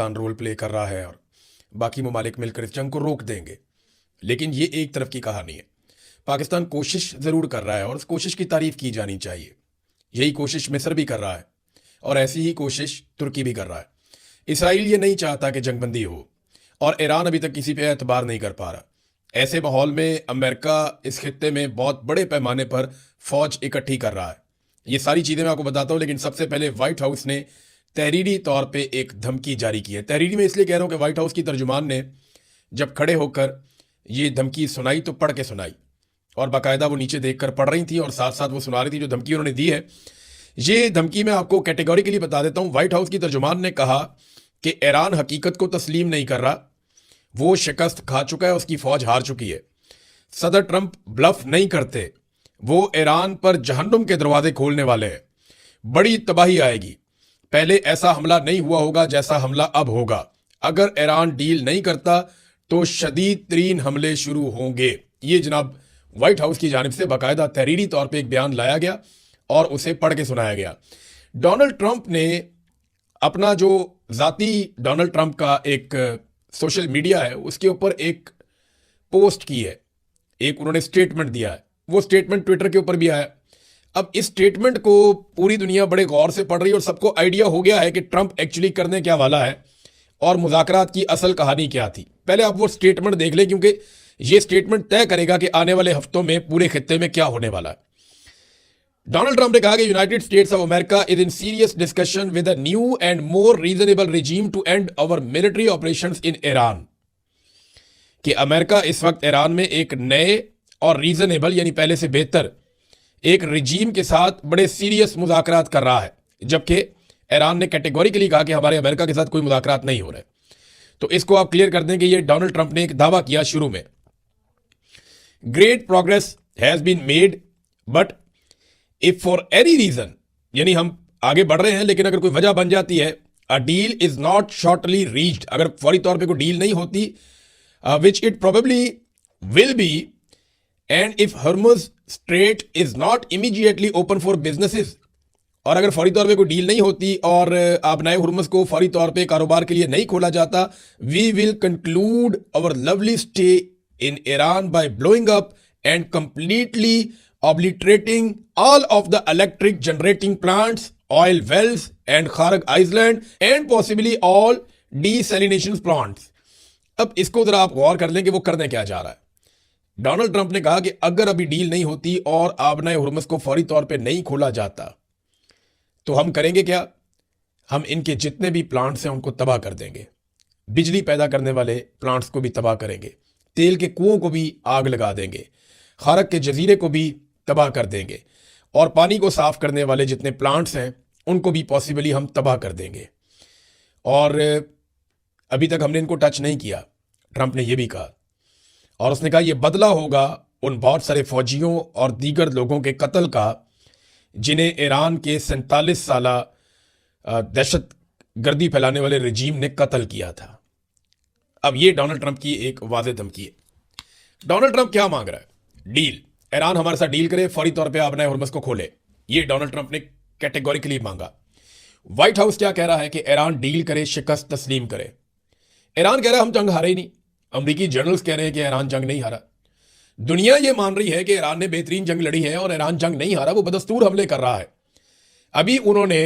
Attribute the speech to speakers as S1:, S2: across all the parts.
S1: Pakistan role play कर रहा है और बाकी ममालिक मिलकर इस जंग को रोक देंगे। लेकिन ये एक तरफ की कहानी है। पाकिस्तान कोशिश ज़रूर कर रहा है और उस कोशिश की तारीफ की जानी चाहिए। यही कोशिश मिस्र भी कर रहा है और ऐसी ही कोशिश तुर्की भी कर रहा है। इसराइल ये नहीं चाहता कि जंगबंदी हो और ईरान अभी तक किसी पे एतबार नहीं कर पा रहा। ऐसे माहौल में अमेरिका इस खित्ते में बहुत बड़े पैमाने पर फौज इकट्ठी कर रहा है। ये सारी चीज़ें मैं आपको बताता हूँ, लेकिन सबसे पहले व्हाइट हाउस ने तहरीरी तौर पे एक धमकी जारी की है। तहरीरी में इसलिए कह रहा हूँ कि व्हाइट हाउस की तर्जुमान ने जब खड़े होकर ये धमकी सुनाई तो पढ़ के सुनाई, और बाकायदा वो नीचे देखकर पढ़ रही थी और साथ साथ वो सुना रही थी जो धमकी उन्होंने दी है। ये धमकी मैं आपको कैटेगोरिकली बता देता हूँ। व्हाइट हाउस की तर्जुमान ने कहा कि ईरान हकीकत को तस्लीम नहीं कर रहा, वो शिकस्त खा चुका है, उसकी फौज हार चुकी है। सदर ट्रंप ब्लफ नहीं करते, वो ईरान पर जहन्नुम के दरवाजे खोलने वाले हैं। बड़ी तबाही आएगी। पहले ऐसा हमला नहीं हुआ होगा जैसा हमला अब होगा। अगर ईरान डील नहीं करता तो शदीद तरीन हमले शुरू होंगे। ये जनाब व्हाइट हाउस की जानिब से बाकायदा तहरीरी तौर पे एक बयान लाया गया और उसे पढ़ के सुनाया गया। डोनाल्ड ट्रंप ने अपना जो जाती डोनाल्ड ट्रंप का एक सोशल मीडिया है उसके ऊपर एक पोस्ट की है, एक उन्होंने स्टेटमेंट दिया है। वो स्टेटमेंट ट्विटर के ऊपर भी आया। अब इस स्टेटमेंट को पूरी दुनिया बड़े गौर से पढ़ रही है और सबको आइडिया हो गया है कि ट्रंप एक्चुअली करने क्या वाला है और मुज़ाकरात की असल कहानी क्या थी। पहले आप वो स्टेटमेंट देख लें, क्योंकि ये स्टेटमेंट तय करेगा कि आने वाले हफ्तों में पूरे खित्ते में क्या होने वाला है। डोनाल्ड ट्रंप ने कहा कि United States of America is in serious discussion with a new and more reasonable regime to end our military operations in Iran. कि अमेरिका इस वक्त ईरान में एक नए और रीजनेबल यानी पहले से बेहतर एक रिजीम के साथ बड़े सीरियस मुज़ाकरात कर रहा है, जबकि ईरान ने कैटेगोरिकली कहा कि हमारे अमेरिका के साथ कोई मुज़ाकरात नहीं हो रहे। तो इसको आप क्लियर कर दें कि ये डोनाल्ड ट्रंप ने एक दावा किया शुरू में। Great progress has been made but if for any reason, यानी हम आगे बढ़ रहे हैं लेकिन अगर कोई वजह बन जाती है, a deal is not shortly reached, अगर फौरी तौर पे कोई डील नहीं होती, which it probably will be, and if Hormuz strait is not immediately open for businesses, और अगर फौरी तौर पे कोई डील नहीं होती और आप नए हुर्मुज को फौरी तौर पे कारोबार के लिए नहीं खोला जाता, we will conclude our lovely stay in Iran by blowing up and completely obliterating all of the electric generating plants, oil wells and Kharg Island and possibly all desalination plants। अब इसको जरा आप गौर कर लें कि वो करने क्या जा रहा है। डोनाल्ड ट्रंप ने कहा कि अगर अभी डील नहीं होती और आबनाए हुर्मुज को फौरी तौर पे नहीं खोला जाता तो हम करेंगे क्या? हम इनके जितने भी प्लांट्स हैं उनको तबाह कर देंगे, बिजली पैदा करने वाले प्लांट्स को भी तबाह करेंगे, तेल के कुओं को भी आग लगा देंगे, खारक के जजीरे को भी तबाह कर देंगे, और पानी को साफ करने वाले जितने प्लांट्स हैं उनको भी पॉसिबली हम तबाह कर देंगे। और अभी तक हमने इनको टच नहीं किया, ट्रंप ने यह भी कहा। और उसने कहा यह बदला होगा उन बहुत सारे फौजियों और दीगर लोगों के कत्ल का जिन्हें ईरान के 47 साला दहशत गर्दी फैलाने वाले रजीम ने कत्ल किया था। अब ये डोनाल्ड ट्रंप की एक वाज़ेह धमकी है। डोनाल्ड ट्रंप क्या मांग रहा है? डील, ईरान हमारे साथ डील करे, फौरी तौर पे आबनाए हुर्मुज को खोले। ये डोनाल्ड ट्रंप ने कैटेगोरिकली मांगा। व्हाइट हाउस क्या कह रहा है कि ईरान डील करे, शिकस्त तस्लीम करे। ईरान कह रहा है हम जंग हारे ही नहीं। अमरीकी जर्नल्स कह रहे हैं कि ईरान जंग नहीं हारा। दुनिया ये मान रही है कि ईरान ने बेहतरीन जंग लड़ी है और ईरान जंग नहीं हारा, वो बदस्तूर हमले कर रहा है। अभी उन्होंने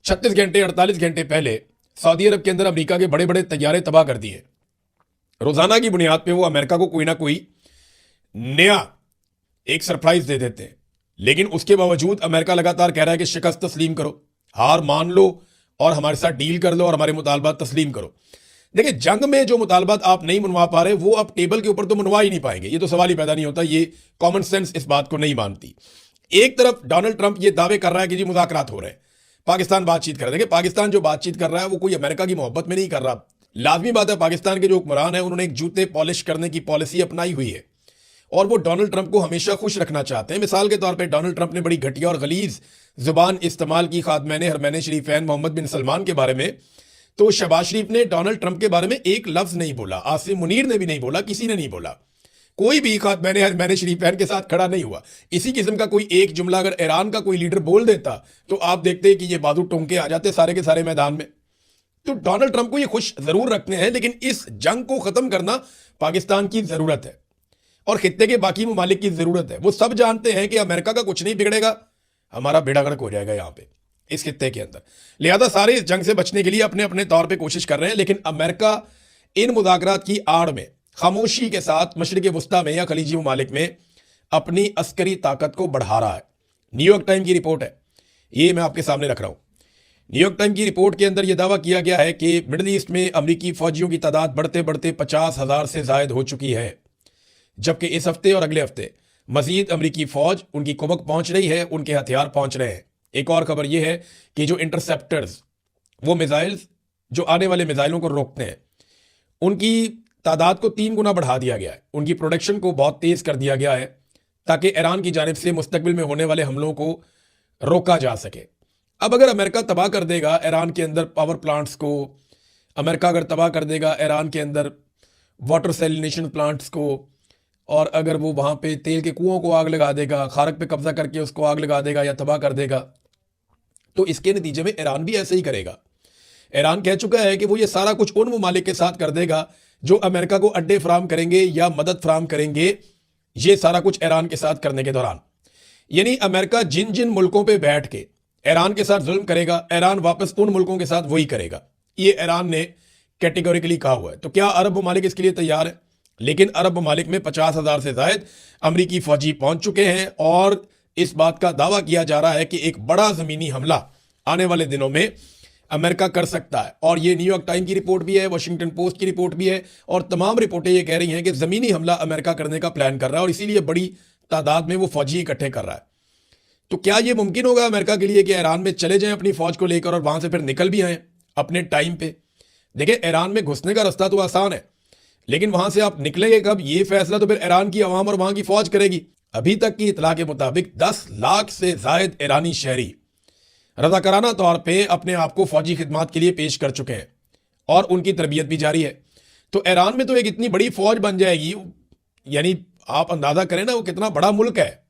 S1: 36 घंटे 48 घंटे पहले सऊदी अरब के अंदर अमरीका के बड़े बड़े तैयारे तबाह कर दिए। रोजाना की बुनियाद पे वो अमेरिका को कोई ना कोई नया एक सरप्राइज दे देते हैं, लेकिन उसके बावजूद अमेरिका लगातार कह रहा है कि शिकस्त तस्लीम करो, हार मान लो और हमारे साथ डील कर लो और हमारे मुतालबात तस्लीम करो। देखिए, जंग में जो मुतालबात आप नहीं मनवा पा रहे वो आप टेबल के ऊपर तो मनवा ही नहीं पाएंगे, ये तो सवाल ही पैदा नहीं होता। ये कॉमन सेंस इस बात को नहीं मानती। एक तरफ डोनाल्ड ट्रंप ये दावे कर रहा है कि जी मुज़ाकरात हो रहे हैं, पाकिस्तान बातचीत कर रहा है। देखिए, पाकिस्तान जो बातचीत कर रहा है वो कोई अमेरिका की मोहब्बत में नहीं कर रहा। लाजमी बात है, पाकिस्तान के जो हुक्मरान है उन्होंने एक जूते पॉलिश करने की पॉलिसी अपनाई हुई है और वो डोनाल्ड ट्रंप को हमेशा खुश रखना चाहते हैं। मिसाल के तौर पे डोनाल्ड ट्रंप ने बड़ी घटिया और गलीज जुबान इस्तेमाल की खादमैन हरमैन शरीफैन मोहम्मद बिन सलमान के बारे में, तो शहबाज शरीफ ने डोनाल्ड ट्रंप के बारे में एक लफ्ज नहीं बोला, आसिम मुनीर ने भी नहीं बोला, किसी ने नहीं बोला, कोई भी खादमैन हरमैन शरीफैन के साथ खड़ा नहीं हुआ। इसी किस्म का कोई एक जुमला अगर ईरान का कोई लीडर बोल देता तो आप देखते कि ये बाजू टोंके आ जाते सारे के सारे मैदान में। तो डोनाल्ड ट्रंप को ये खुश जरूर रखते हैं, लेकिन इस जंग को खत्म करना पाकिस्तान की जरूरत है और खित्ते के बाकी ममालिक की जरूरत है। वो सब जानते हैं कि अमेरिका का कुछ नहीं बिगड़ेगा, हमारा बेड़ा गर्क हो जाएगा यहां पे इस खित्ते के अंदर। लिहाजा सारे इस जंग से बचने के लिए अपने अपने तौर पे कोशिश कर रहे हैं, लेकिन अमेरिका इन मुज़ाकरात की आड़ में खामोशी के साथ मशरिक़ वुस्ता में या खलीजी ममालिक में अपनी अस्करी ताकत को बढ़ा रहा है। न्यूयॉर्क टाइम की रिपोर्ट है, ये मैं आपके सामने रख रहा हूं। न्यूयॉर्क टाइम की रिपोर्ट के अंदर यह दावा किया गया है कि मिडल ईस्ट में अमरीकी फौजियों की तादाद बढ़ते बढ़ते 50,000 से जायद हो चुकी है, जबकि इस हफ्ते और अगले हफ्ते मजीद अमरीकी फौज उनकी कुबक पहुंच रही है, उनके हथियार पहुंच रहे हैं। एक और खबर यह है कि जो इंटरसेप्टर्स, वो मिसाइल्स जो आने वाले मिसाइलों को रोकते हैं, उनकी तादाद को 3 गुना बढ़ा दिया गया है। उनकी प्रोडक्शन को बहुत तेज कर दिया गया है ताकि ईरान की जानिब से मुस्तकबिल में होने वाले हमलों को रोका जा सके। अब अगर अमेरिका तबाह कर देगा ईरान के अंदर पावर प्लांट्स को, अमेरिका अगर तबाह कर देगा ईरान के अंदर वाटर सैलिनेशन प्लांट्स को, और अगर वो वहाँ पे तेल के कुओं को आग लगा देगा, खारक पे कब्जा करके उसको आग लगा देगा या तबाह कर देगा, तो इसके नतीजे में ईरान भी ऐसे ही करेगा। ईरान कह चुका है कि वो ये सारा कुछ उन ममालिक के साथ कर देगा जो अमेरिका को अड्डे फराम करेंगे या मदद फराम करेंगे ये सारा कुछ ईरान के साथ करने के दौरान। यानी अमेरिका जिन जिन मुल्कों पे बैठ के ईरान के साथ जुल्म करेगा, ईरान वापस उन मुल्कों के साथ वही करेगा। ये ईरान ने कैटेगोरिकली कहा हुआ है। तो क्या अरब ममालिक इसके लिए तैयार है? लेकिन अरब ममालिक में 50,000 से जायद अमरीकी फौजी पहुंच चुके हैं और इस बात का दावा किया जा रहा है कि एक बड़ा जमीनी हमला आने वाले दिनों में अमेरिका कर सकता है। और ये न्यूयॉर्क टाइम की रिपोर्ट भी है, वॉशिंगटन पोस्ट की रिपोर्ट भी है, और तमाम रिपोर्टें ये कह रही हैं कि जमीनी हमला अमेरिका करने का प्लान कर रहा है और इसीलिए बड़ी तादाद में वो फौजी इकट्ठे कर रहा है। तो क्या ये मुमकिन होगा अमेरिका के लिए कि ईरान में चले जाएं अपनी फौज को लेकर और वहां से फिर निकल भी आए अपने टाइम पे? देखिए, ईरान में घुसने का रास्ता तो आसान है, लेकिन वहां से आप निकलेंगे कब, ये फैसला तो फिर ईरान की अवाम और वहां की फौज करेगी। अभी तक की इतला के मुताबिक 10 लाख से जायद ईरानी शहरी रजाकाराना तौर पे अपने आप को फौजी खिदमात के लिए पेश कर चुके हैं और उनकी तरबियत भी जारी है। तो ईरान में तो एक इतनी बड़ी फौज बन जाएगी, यानी आप अंदाजा करें ना वो कितना बड़ा मुल्क है।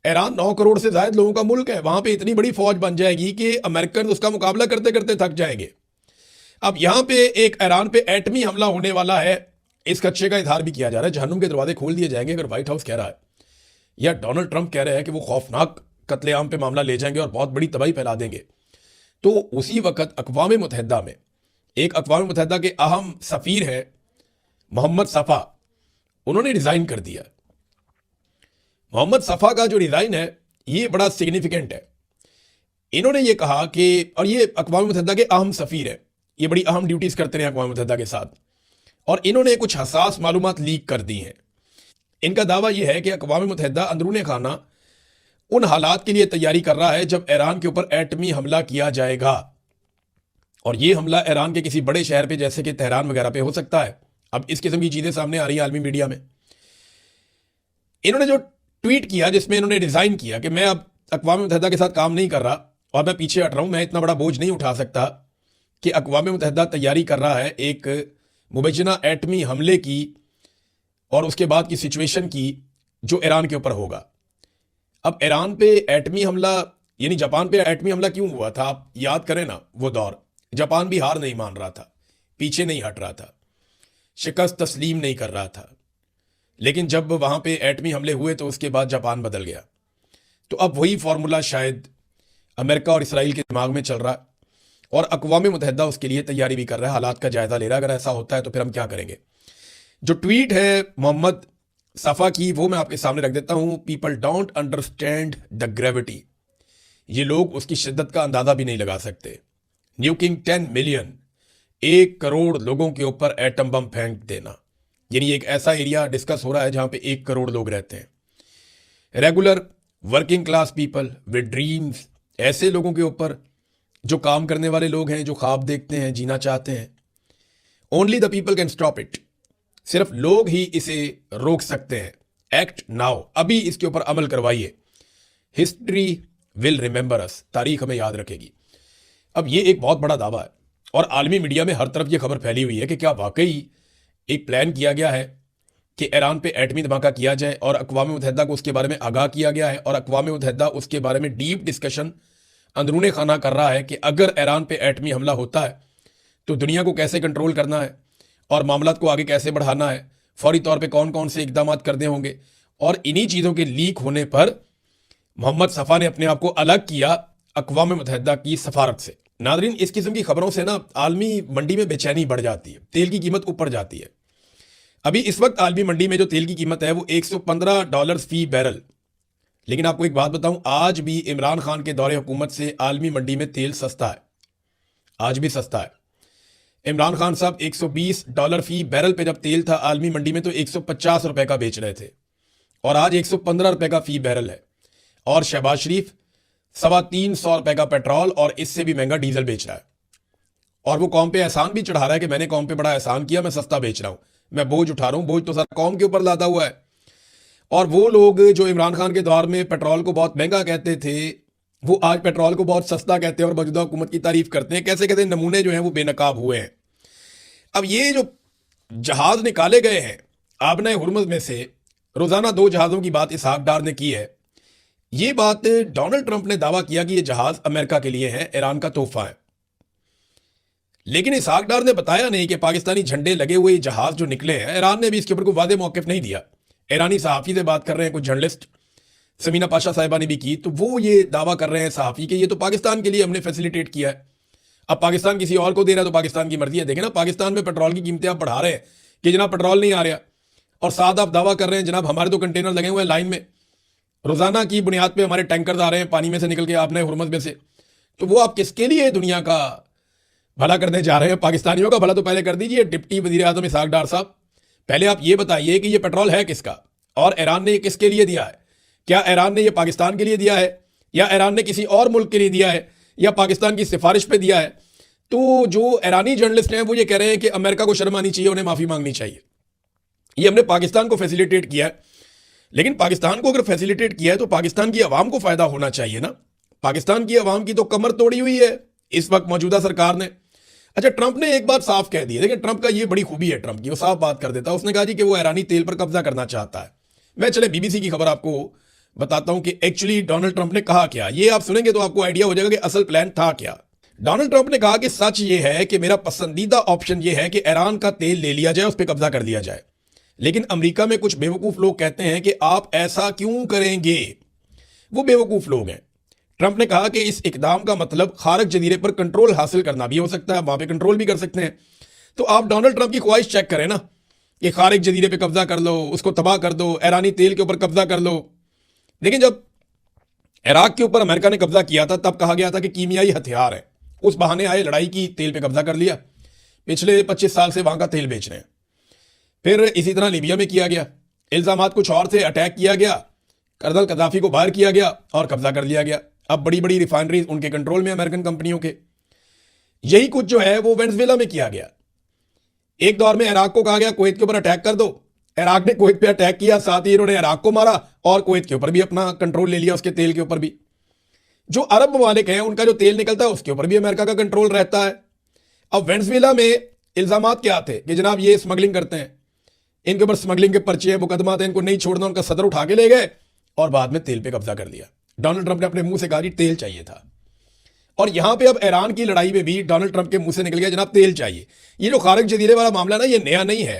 S1: ईरान 9 करोड़ से ज्यादा लोगों का मुल्क है, वहां पे इतनी बड़ी फौज बन जाएगी कि अमेरिकन उसका मुकाबला करते करते थक जाएंगे। अब यहां पे एक ईरान पे एटमी हमला होने वाला है, इस खदशे का इजहार भी किया जा रहा है। जहन्नुम के दरवाजे खोल दिए जाएंगे अगर व्हाइट हाउस कह रहा है या डोनाल्ड ट्रंप कह रहे हैं कि वो खौफनाक कत्लेआम पे मामला ले जाएंगे और बहुत बड़ी तबाही फैला देंगे। तो उसी वक्त अक़वाम मुत्तहिदा में एक अक़वाम मुत्तहिदा के अहम सफ़ीर हैं मोहम्मद सफ़ा, उन्होंने रिज़ाइन कर दिया। मोहम्मद सफ़ा का जो रिज़ाइन है ये बड़ा सिग्निफिकेंट है। इन्होंने ये कहा कि, और ये अक़वाम मुत्तहिदा के अहम सफ़ीर है, ये बड़ी अहम ड्यूटीज़ करते रहे अक़वाम मुत्तहिदा के साथ, और इन्होंने कुछ हसास मालूमात लीक कर दी हैं। इनका दावा यह है कि अक़वाम मुत्तहिदा अंदरूनी खाना उन हालात के लिए तैयारी कर रहा है जब ईरान के ऊपर एटमी हमला किया जाएगा, और यह हमला ईरान के किसी बड़े शहर पे जैसे कि तेहरान वगैरह पे हो सकता है। अब इस किस्म की चीजें सामने आ रही हैं आलमी मीडिया में। इन्होंने जो ट्वीट किया जिसमें इन्होंने डिजाइन किया कि मैं अब अक़वाम मुत्तहिदा के साथ काम नहीं कर रहा और मैं पीछे हट रहा हूं, मैं इतना बड़ा बोझ नहीं उठा सकता कि अक़वाम मुत्तहिदा तैयारी कर रहा है एक मुबैना एटमी हमले की और उसके बाद की सिचुएशन की जो ईरान के ऊपर होगा। अब ईरान पे एटमी हमला, यानी जापान पे एटमी हमला क्यों हुआ था? आप याद करें ना वो दौर, जापान भी हार नहीं मान रहा था, पीछे नहीं हट रहा था, शिकस्त तस्लीम नहीं कर रहा था, लेकिन जब वहां पे एटमी हमले हुए तो उसके बाद जापान बदल गया। तो अब वही फॉर्मूला शायद अमेरिका और इसराइल के दिमाग में चल रहा है और अक़वाम मुत्तहिदा उसके लिए तैयारी भी कर रहा है, हालात का जायजा ले रहा है। अगर ऐसा होता है तो फिर हम क्या करेंगे? जो ट्वीट है मोहम्मद सफ़ा की वो मैं आपके सामने रख देता हूं। People don't understand the gravity, ये लोग उसकी शिद्दत का अंदाजा भी नहीं लगा सकते। न्यूकिंग 10 मिलियन, 1 करोड़ लोगों के ऊपर एटम बम फेंक देना, यानी एक ऐसा एरिया डिस्कस हो रहा है जहां पे 1 करोड़ लोग रहते हैं। Regular working class people with dreams, ऐसे लोगों के ऊपर जो काम करने वाले लोग हैं, जो ख्वाब देखते हैं, जीना चाहते हैं। Only the people can stop it, सिर्फ लोग ही इसे रोक सकते हैं। एक्ट नाउ, अभी इसके ऊपर अमल करवाइए। हिस्ट्री विल रिमेंबर अस, तारीख हमें याद रखेगी। अब ये एक बहुत बड़ा दावा है और आलमी मीडिया में हर तरफ ये खबर फैली हुई है कि क्या वाकई एक प्लान किया गया है कि ईरान पे एटमी धमाका किया जाए और अक़वाम मुत्तहिदा को उसके बारे में आगाह किया गया है और अक़वाम मुत्तहिदा उसके बारे में डीप डिस्कशन अंदरूनी खाना कर रहा है कि अगर ईरान पे एटमी हमला होता है तो दुनिया को कैसे कंट्रोल करना है और मामलात को आगे कैसे बढ़ाना है, फौरी तौर पे कौन कौन से इकदाम करने होंगे। और इन्हीं चीज़ों के लीक होने पर मोहम्मद सफ़ा ने अपने आप को अलग किया अक़वाम मुत्तहिदा की सफारत से। नादरीन, इस किस्म की खबरों से ना आलमी मंडी में बेचैनी बढ़ जाती है, तेल की कीमत ऊपर जाती है। अभी इस वक्त आलमी मंडी में जो तेल की कीमत है वो $115 फी बैरल। लेकिन आपको एक बात बताऊं, आज भी इमरान खान के दौरे हुकूमत से आलमी मंडी में तेल सस्ता है, आज भी सस्ता है। इमरान खान साहब $120 फी बैरल पे जब तेल था आलमी मंडी में तो $150 का बेच रहे थे, और आज $115 का फी बैरल है। और शहबाज शरीफ $325 का पेट्रोल और इससे भी महंगा डीजल बेच रहा है। और वो कौम पे एहसान भी चढ़ा रहा है कि मैंने कौम पे बड़ा एहसान किया, मैं सस्ता बेच रहा हूं, मैं बोझ उठा रहा हूं, बोझ तो सारा कौम के ऊपर लादा हुआ है। और वो लोग जो इमरान खान के दौर में पेट्रोल को बहुत महंगा कहते थे, वो आज पेट्रोल को बहुत सस्ता कहते हैं और मौजूदा हुकूमत की तारीफ करते हैं। कैसे कहते हैं, नमूने जो हैं वो बेनकाब हुए हैं। अब ये जो जहाज निकाले गए हैं आबना हुरमुज़ में से, रोजाना 2 जहाज़ों की बात इसहाक डार ने की है। ये बात डोनाल्ड ट्रंप ने दावा किया कि ये जहाज अमेरिका के लिए है, ईरान का तोहफा है। लेकिन इसहाक डार ने बताया नहीं कि पाकिस्तानी झंडे लगे हुए जहाज जो निकले हैं, ईरान ने भी इसके ऊपर कोई वादे मौक़िफ़ नहीं दिया। ईरानी सहाफ़ी से बात कर रहे हैं कुछ जर्नलिस्ट, समीना पाशा साहिबा ने भी की, तो वो ये दावा कर रहे हैं सहाफ़ी कि ये तो पाकिस्तान के लिए हमने फैसिलिटेट किया है। अब पाकिस्तान किसी और को दे रहा है तो पाकिस्तान की मर्जी है। देखें ना, पाकिस्तान में पेट्रोल की कीमतें आप बढ़ा रहे हैं कि जनाब पेट्रोल नहीं आ रहा, और साथ आप दावा कर रहे हैं जनाब हमारे तो कंटेनर लगे हुए हैं लाइन में, रोजाना की बुनियाद पे हमारे टैंकर आ रहे हैं पानी में से निकल के आपने हुरमुज़ में से। तो वो आप किसके लिए दुनिया का भला करने जा रहे हैं? पाकिस्तानियों का भला तो पहले कर दीजिए। डिप्टी वजीर आज़म इसहाक डार साहब, पहले आप ये बताइए कि ये पेट्रोल है किसका और ईरान ने ये किसके लिए दिया है? क्या ईरान ने ये पाकिस्तान के लिए दिया है, या ईरान ने किसी और मुल्क के लिए दिया है, या पाकिस्तान की सिफारिश पे दिया है? तो जो ईरानी जर्नलिस्ट हैं वो ये कह रहे हैं कि अमेरिका को शर्म आनी चाहिए, उन्हें माफ़ी मांगनी चाहिए, ये हमने पाकिस्तान को फैसिलिटेट किया है। लेकिन पाकिस्तान को अगर फैसिलिटेट किया है तो पाकिस्तान की आवाम को फायदा होना चाहिए ना। पाकिस्तान की आवाम की तो कमर तोड़ी हुई है इस वक्त मौजूदा सरकार ने। अच्छा, ट्रंप ने एक बात साफ कह दी है। देखिए, ट्रंप का ये बड़ी खूबी है, ट्रंप की वो साफ बात कर देता है। उसने कहा जी कि वो ईरानी तेल पर कब्जा करना चाहता है। मैं चले बीबीसी की खबर आपको बताता हूं कि एक्चुअली डोनाल्ड ट्रंप ने कहा क्या। ये आप सुनेंगे तो आपको आइडिया हो जाएगा कि असल प्लान था क्या। डोनाल्ड ट्रंप ने कहा कि सच ये है कि मेरा पसंदीदा ऑप्शन ये है कि ईरान का तेल ले लिया जाए, उस पर कब्जा कर लिया जाए। लेकिन अमेरिका में कुछ बेवकूफ लोग कहते हैं कि आप ऐसा क्यों करेंगे। वो बेवकूफ लोग हैं। ट्रंप ने कहा कि इस इकदाम का मतलब खारक जजीरे पर कंट्रोल हासिल करना भी हो सकता है, वहां पे कंट्रोल भी कर सकते हैं। तो आप डोनाल्ड ट्रंप की ख्वाहिश चेक करें ना कि खारक जजीरे पे कब्जा कर लो, उसको तबाह कर दो, ईरानी तेल के ऊपर कब्जा कर लो। लेकिन जब इराक के ऊपर अमेरिका ने कब्जा किया था तब कहा गया था कि कीमियाई हथियार है, उस बहाने आए लड़ाई की, तेल पे कब्जा कर लिया। पिछले 25 साल से वहां का तेल बेच रहे हैं। फिर इसी तरह लीबिया में किया गया, इल्जामात कुछ और थे, अटैक किया गया, कर्नल कदाफी को बाहर किया गया और कब्जा कर लिया गया। अब बड़ी बड़ी रिफाइनरीज उनके कंट्रोल में, अमेरिकन कंपनियों के। यही कुछ जो है वो वेनेजुएला में किया गया। एक दौर में इराक को कहा गया कुवैत के ऊपर अटैक कर दो, इराक ने कुवैत पे अटैक किया, साथ ही इन्होंने इराक को मारा और कुवैत के ऊपर भी अपना कंट्रोल ले लिया, उसके तेल के ऊपर भी। जो अरब ममालिक हैं उनका जो तेल निकलता है उसके ऊपर भी अमेरिका का कंट्रोल रहता है। अब वेनेजुएला में इल्जामात क्या थे कि जनाब ये स्मगलिंग करते हैं, इनके ऊपर स्मगलिंग के पर्चे मुकदमा थे, इनको नहीं छोड़ना, उनका सदर उठा के ले गए और बाद में तेल पे कब्जा कर लिया। डोनाल्ड ट्रंप ने अपने मुंह से कहा तेल चाहिए था। और यहां पे अब ईरान की लड़ाई में भी डोनाल्ड ट्रंप के मुंह से निकल गया जनाब तेल चाहिए। ये जो खारक जजीरे वाला मामला ना, ये नया नहीं है।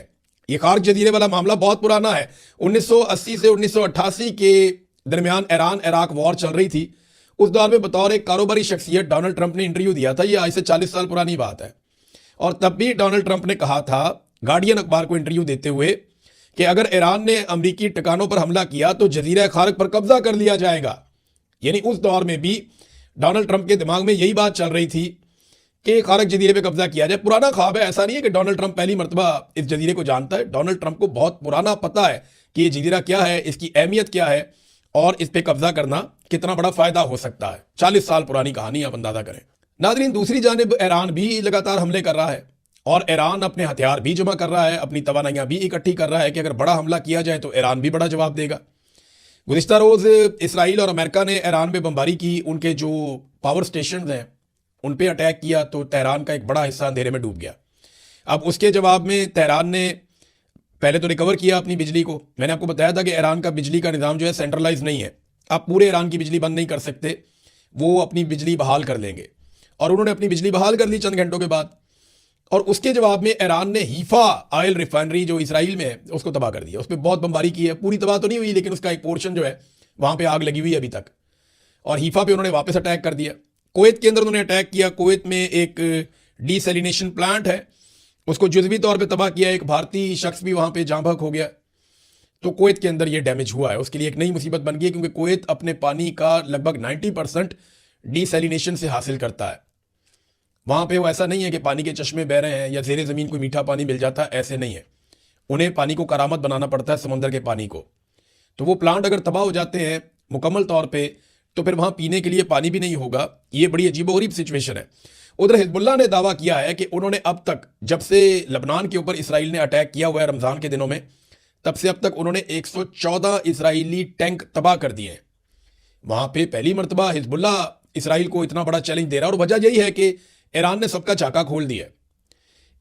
S1: ये खारक जजीरे वाला मामला बहुत पुराना है। 1980 से 1988 के दरमियान ईरान इराक वॉर चल रही थी। उस दौर में बतौर एक कारोबारी शख्सियत डोनाल्ड ट्रंप ने इंटरव्यू दिया था। ये आज से 40 साल पुरानी बात है। और तब भी डोनाल्ड ट्रंप ने कहा था गार्डियन अखबार को इंटरव्यू देते हुए कि अगर ईरान ने अमरीकी ठिकानों पर हमला किया तो जजीरा खारक पर कब्जा कर लिया जाएगा। यानी उस दौर में भी डोनाल्ड ट्रंप के दिमाग में यही बात चल रही थी कि खारक जजीरे पे कब्जा किया जाए। पुराना ख्वाब है, ऐसा नहीं है कि डोनाल्ड ट्रंप पहली मरतबा इस जजीरे को जानता है। डोनाल्ड ट्रंप को बहुत पुराना पता है कि ये जजीरा क्या है, इसकी अहमियत क्या है और इस पे कब्जा करना कितना बड़ा फायदा हो सकता है। 40 साल पुरानी कहानी आप अंदाजा करें। नादरीन, दूसरी जानिब ईरान भी लगातार हमले कर रहा है और ईरान अपने हथियार भी जमा कर रहा है, अपनी तवानाइयां भी इकट्ठी कर रहा है कि अगर बड़ा हमला किया जाए तो ईरान भी बड़ा जवाब देगा। गुज़िश्ता रोज़ इसराइल और अमेरिका ने ईरान में बमबारी की, उनके जो पावर स्टेशन हैं उन पे अटैक किया तो तेहरान का एक बड़ा हिस्सा अंधेरे में डूब गया। अब उसके जवाब में तेहरान ने पहले तो रिकवर किया अपनी बिजली को। मैंने आपको बताया था कि ईरान का बिजली का निज़ाम जो है सेंट्रलाइज नहीं है, आप पूरे ईरान की बिजली बंद नहीं कर सकते, वो अपनी बिजली बहाल कर लेंगे। और उन्होंने अपनी बिजली बहाल कर ली चंद घंटों के बाद। और उसके जवाब में ईरान ने हीफा ऑयल रिफाइनरी जो इसराइल में है उसको तबाह कर दिया। उस पर बहुत बमबारी की है, पूरी तबाह तो नहीं हुई लेकिन उसका एक पोर्शन जो है वहां पे आग लगी हुई है अभी तक। और हीफा पे उन्होंने वापस अटैक कर दिया। कुवैत के अंदर उन्होंने अटैक किया। कुवैत में एक डीसैलिनेशन प्लांट है, उसको जुज़वी तौर पे तबाह किया। एक भारतीय शख्स भी वहां पे जाँ बहक हो गया। तो कुवैत के अंदर ये डैमेज हुआ है, उसके लिए एक नई मुसीबत बन गई है क्योंकि कुवैत अपने पानी का लगभग 90% डीसैलिनेशन से हासिल करता है। वहां पे वो ऐसा नहीं है कि पानी के चश्मे बह रहे हैं या ज़ेरे ज़मीन कोई मीठा पानी मिल जाता है, ऐसे नहीं है। उन्हें पानी को करामत बनाना पड़ता है, समुंदर के पानी को। तो वो प्लांट अगर तबाह हो जाते हैं मुकम्मल तौर पे तो फिर वहां पीने के लिए पानी भी नहीं होगा। ये बड़ी अजीबोगरीब सिचुएशन है। उधर हिजबुल्लाह ने दावा किया है कि उन्होंने अब तक, जब से लबनान के ऊपर इसराइल ने अटैक किया हुआ है रमज़ान के दिनों में, तब से अब तक उन्होंने 114 इसराइली टैंक तबाह कर दिए हैं। वहां पे पहली मरतबा हिजबुल्लाह इसराइल को इतना बड़ा चैलेंज दे रहा है और वजह यही है कि ईरान ने सबका चाका खोल दिया है।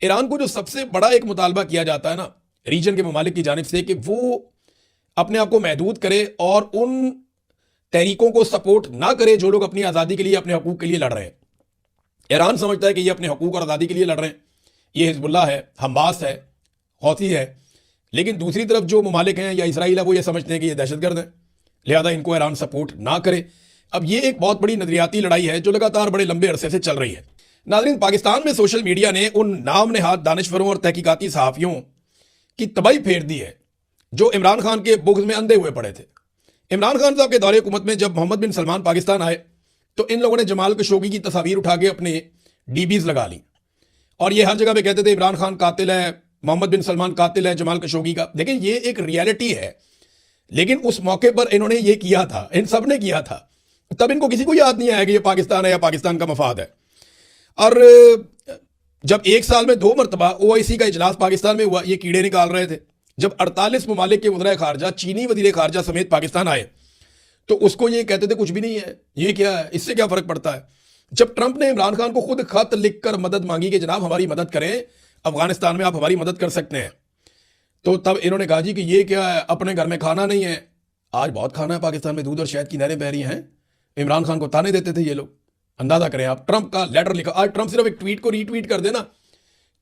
S1: ईरान को जो सबसे बड़ा एक मुतालबा किया जाता है ना रीजन के ममालिक की जानिब से कि वो अपने आप को महदूद करे और उन तहरीकों को सपोर्ट ना करे जो लोग अपनी आज़ादी के लिए, अपने हकूक के लिए लड़ रहे हैं। ईरान समझता है कि ये अपने हकूक और आज़ादी के लिए लड़ रहे हैं। ये हिजबुल्लाह है, हमास है, हौती है। लेकिन दूसरी तरफ जो ममालिक हैं या इसराइल है वो ये समझते हैं कि ये दहशतगर्द हैं, लिहाजा इनको ईरान सपोर्ट ना करे। अब ये एक बहुत बड़ी नजरियाती लड़ाई है जो लगातार बड़े लंबे अरसे से चल रही है। नाज़रीन, पाकिस्तान में सोशल मीडिया ने उन नाम नेहाद दानिशवरों और तहकीकाती सहाफ़ियों की तबाही फेर दी है जो इमरान खान के बुग़्ज़ में अंधे हुए पड़े थे। इमरान खान साहब के दौरे हुकूमत में जब मोहम्मद बिन सलमान पाकिस्तान आए तो इन लोगों ने जमाल खशोगी की तस्वीर उठा के अपने डीबीज लगा ली और ये हर जगह पे कहते थे इमरान खान कातिल है, मोहम्मद बिन सलमान कातिल है जमाल खशोगी का। लेकिन ये एक रियलिटी है। लेकिन उस मौके पर इन्होंने ये किया था, इन सब ने किया था। तब इनको किसी को याद नहीं आया कि ये पाकिस्तान है या पाकिस्तान का मफाद है। और जब एक साल में 2 मरतबा OIC का इजलास पाकिस्तान में हुआ, ये कीड़े निकाल रहे थे। जब 48 ममालिक के वज़ीर ख़ारजा, चीनी वज़ीर ख़ारजा समेत पाकिस्तान आए तो उसको ये कहते थे कुछ भी नहीं है, ये क्या है, इससे क्या फ़र्क पड़ता है। जब ट्रंप ने इमरान खान को खुद खत लिख कर मदद मांगी कि जनाब हमारी मदद करें, अफगानिस्तान में आप हमारी मदद कर सकते हैं, तो तब इन्होंने कहा जी कि ये क्या है, अपने घर में खाना नहीं है। आज बहुत खाना है पाकिस्तान में, दूध और शहद की नहरें बह रही हैं। इमरान खान को ताने देते थे ये लोग। अंदाजा करें आप, ट्रंप का लेटर लिखा। आज ट्रंप सिर्फ एक ट्वीट को रीट्वीट कर देना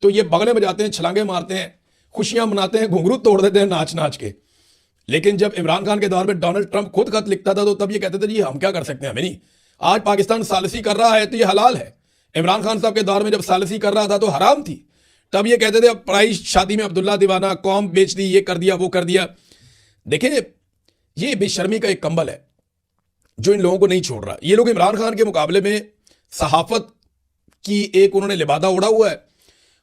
S1: तो ये बगले बजाते हैं, छलांगे मारते हैं, खुशियां मनाते हैं, घुंघरू तोड़ देते हैं नाच नाच के। लेकिन जब इमरान खान के दौर में डोनाल्ड ट्रंप खुद खत लिखता था तो तब ये कहते थे जी हम क्या कर सकते हैं, हमें नहीं। आज पाकिस्तान सालसी कर रहा है तो ये हलाल है। इमरान खान साहब के दौर में जब सालसी कर रहा था तो हराम थी। तब ये कहते थे अब पराई शादी में अब्दुल्ला दीवाना, कौम बेच दी, ये कर दिया, वो कर दिया। देखिए, ये बेशर्मी का एक कंबल है जो इन लोगों को नहीं छोड़ रहा। ये लोग इमरान खान के मुकाबले में सहाफत की एक उन्होंने लिबादा उड़ा हुआ है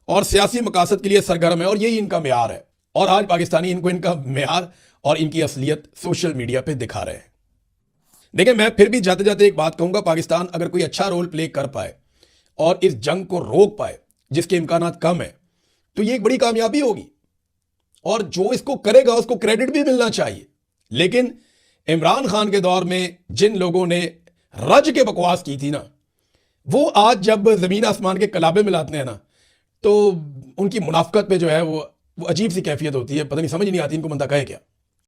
S1: और सियासी मकासद के लिए सरगर्म है और यही इनका मेयार है। और आज पाकिस्तानी इनको इनका मेयार और इनकी असलियत सोशल मीडिया पे दिखा रहे हैं। देखिए, मैं फिर भी जाते जाते एक बात कहूंगा, पाकिस्तान अगर कोई अच्छा रोल प्ले कर पाए और इस जंग को रोक पाए जिसके इम्कानात कम है तो ये एक बड़ी कामयाबी होगी और जो इसको करेगा उसको क्रेडिट भी मिलना चाहिए। लेकिन इमरान खान के दौर में जिन लोगों ने रज के बकवास की थी ना, वो आज जब जमीन आसमान के कलाबे मिलाते हैं ना तो उनकी मुनाफकत पे जो है वो अजीब सी कैफियत होती है। पता नहीं, समझ नहीं आती इनको बंदा कहे क्या।